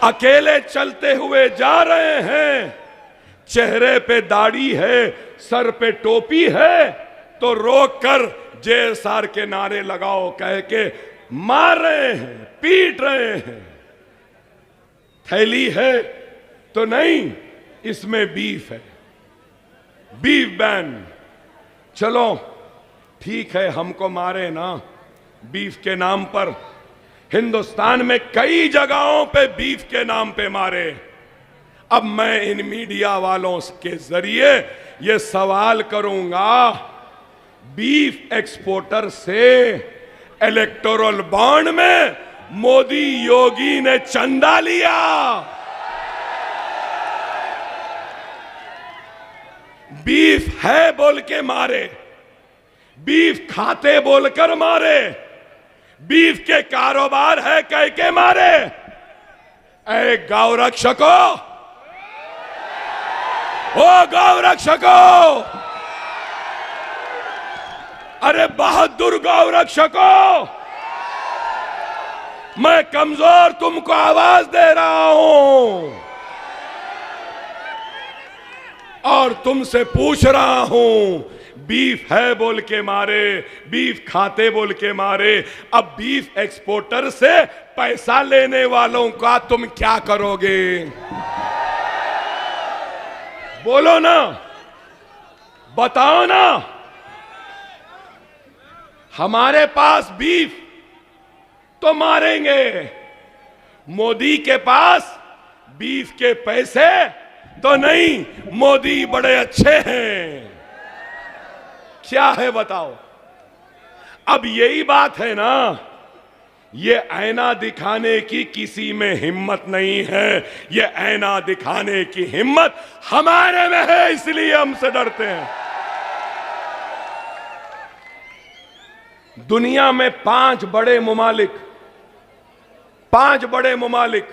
अकेले चलते हुए जा रहे हैं, चेहरे पे दाढ़ी है, सर पे टोपी है, तो रोक कर JSR के नारे लगाओ कह के मार रहे हैं, पीट रहे हैं। थैली है तो नहीं, इसमें बीफ है, बीफ बैन। चलो ठीक है, हमको मारे ना बीफ के नाम पर। हिंदुस्तान में कई जगहों पे बीफ के नाम पे मारे। अब मैं इन मीडिया वालों के जरिए ये सवाल करूंगा, बीफ एक्सपोर्टर से इलेक्टोरल बॉन्ड में मोदी योगी ने चंदा लिया, बीफ है बोल के मारे, बीफ खाते बोलकर मारे, बीफ के कारोबार है कह के मारे। ऐ गौ रक्षकों, ओ गौ रक्षकों, अरे बहादुर गौ रक्षकों, मैं कमजोर तुमको आवाज दे रहा हूं और तुमसे पूछ रहा हूं, बीफ है बोल के मारे, बीफ खाते बोल के मारे। अब बीफ एक्सपोर्टर से पैसा लेने वालों का तुम क्या करोगे? बोलो ना, बताओ ना। हमारे पास बीफ तो मारेंगे, मोदी के पास बीफ के पैसे तो नहीं, मोदी बड़े अच्छे हैं। क्या है बताओ? अब यही बात है ना, ये ऐना दिखाने की किसी में हिम्मत नहीं है, ये ऐना दिखाने की हिम्मत हमारे में है, इसलिए हमसे डरते हैं। दुनिया में पांच बड़े ममालिक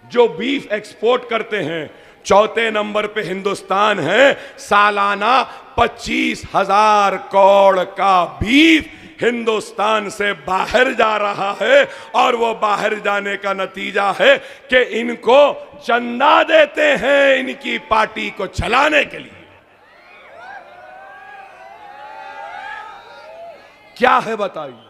जो बीफ एक्सपोर्ट करते हैं, चौथे नंबर पे हिंदुस्तान है। सालाना 25,000 करोड़ का बीफ हिंदुस्तान से बाहर जा रहा है, और वो बाहर जाने का नतीजा है कि इनको चंदा देते हैं इनकी पार्टी को चलाने के लिए। क्या है बताइए?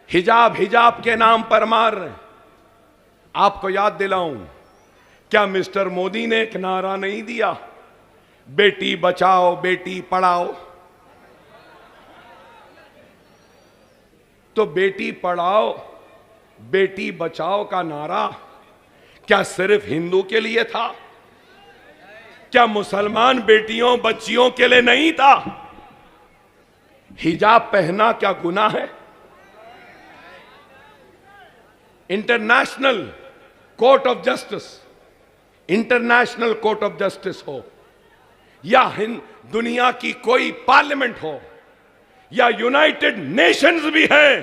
हिजाब के नाम पर मार रहे हैं। आपको याद दिलाऊं, क्या मिस्टर मोदी ने एक नारा नहीं दिया, बेटी बचाओ बेटी पढ़ाओ? तो बेटी पढ़ाओ बेटी बचाओ का नारा क्या सिर्फ हिंदू के लिए था? क्या मुसलमान बेटियों बच्चियों के लिए नहीं था? हिजाब पहनना क्या गुनाह है? इंटरनेशनल कोर्ट ऑफ जस्टिस हो, या दुनिया की कोई पार्लियामेंट हो, या यूनाइटेड नेशंस भी है,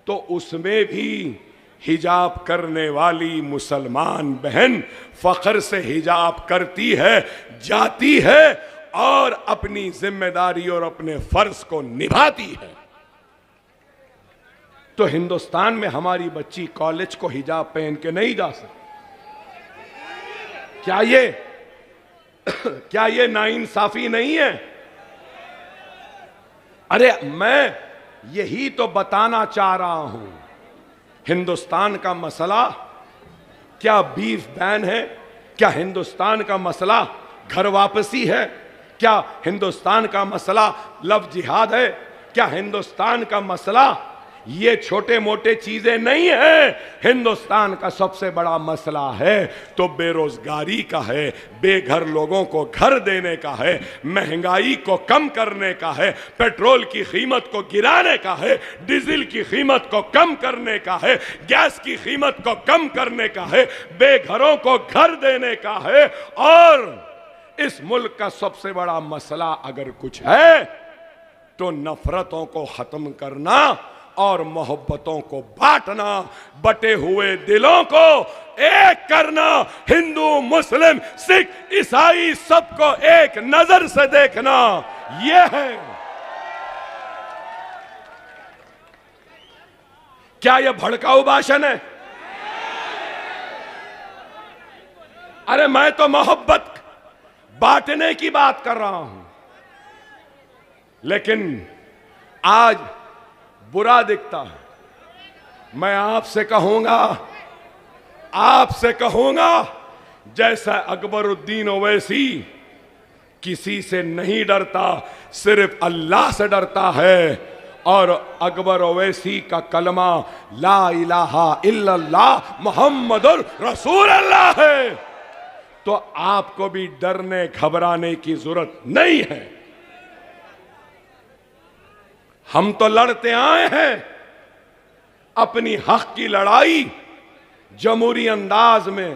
तो उसमें भी हिजाब करने वाली मुसलमान बहन फख्र से हिजाब करती है, जाती है और अपनी जिम्मेदारी और अपने फर्ज को निभाती है। तो हिंदुस्तान में हमारी बच्ची कॉलेज को हिजाब पहन के नहीं जा सकती। क्या ये नाइंसाफी नहीं है? अरे मैं यही तो बताना चाह रहा हूं। हिंदुस्तान का मसला क्या बीफ बैन है? क्या हिंदुस्तान का मसला घर वापसी है? क्या हिंदुस्तान का मसला लव जिहाद है? क्या हिंदुस्तान का मसला ये छोटे मोटे चीजें नहीं है? हिंदुस्तान का सबसे बड़ा मसला है तो बेरोजगारी का है, बेघर लोगों को घर देने का है, महंगाई को कम करने का है, पेट्रोल की कीमत को गिराने का है, डीजल की कीमत को कम करने का है, गैस की कीमत को कम करने का है, बेघरों को घर देने का है। और इस मुल्क का सबसे बड़ा मसला अगर कुछ है तो नफरतों को खत्म करना और मोहब्बतों को बांटना, बटे हुए दिलों को एक करना, हिंदू मुस्लिम सिख ईसाई सबको एक नजर से देखना, यह है। क्या यह भड़काऊ भाषण है? अरे मैं तो मोहब्बत बांटने की बात कर रहा हूं। लेकिन आज बुरा दिखता है। मैं आपसे कहूंगा जैसा अकबरुद्दीन ओवैसी किसी से नहीं डरता, सिर्फ अल्लाह से डरता है। और अकबर ओवैसी का कलमा ला इलाहा इल्लल्लाह मुहम्मदुर रसूलुल्लाह है। तो आपको भी डरने घबराने की जरूरत नहीं है। हम तो लड़ते आए हैं अपनी हक की लड़ाई, जमहूरी अंदाज में,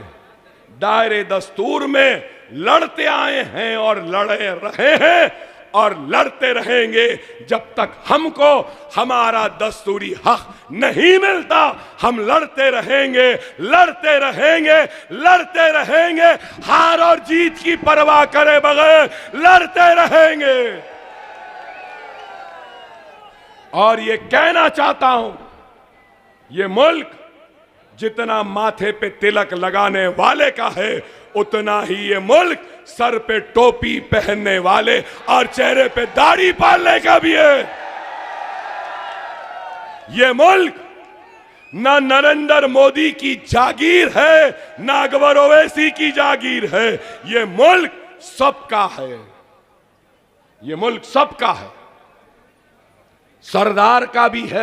दायरे दस्तूर में लड़ते आए हैं और लड़े रहे हैं और लड़ते रहेंगे जब तक हमको हमारा दस्तूरी हक नहीं मिलता। हम लड़ते रहेंगे, लड़ते रहेंगे, लड़ते रहेंगे, हार और जीत की परवाह करे बगैर लड़ते रहेंगे। और ये कहना चाहता हूं, ये मुल्क जितना माथे पे तिलक लगाने वाले का है, उतना ही ये मुल्क सर पे टोपी पहनने वाले और चेहरे पे दाढ़ी पालने का भी है। ये मुल्क ना नरेंद्र मोदी की जागीर है, ना अकबर ओवैसी की जागीर है। ये मुल्क सबका है, ये मुल्क सबका है, सरदार का भी है।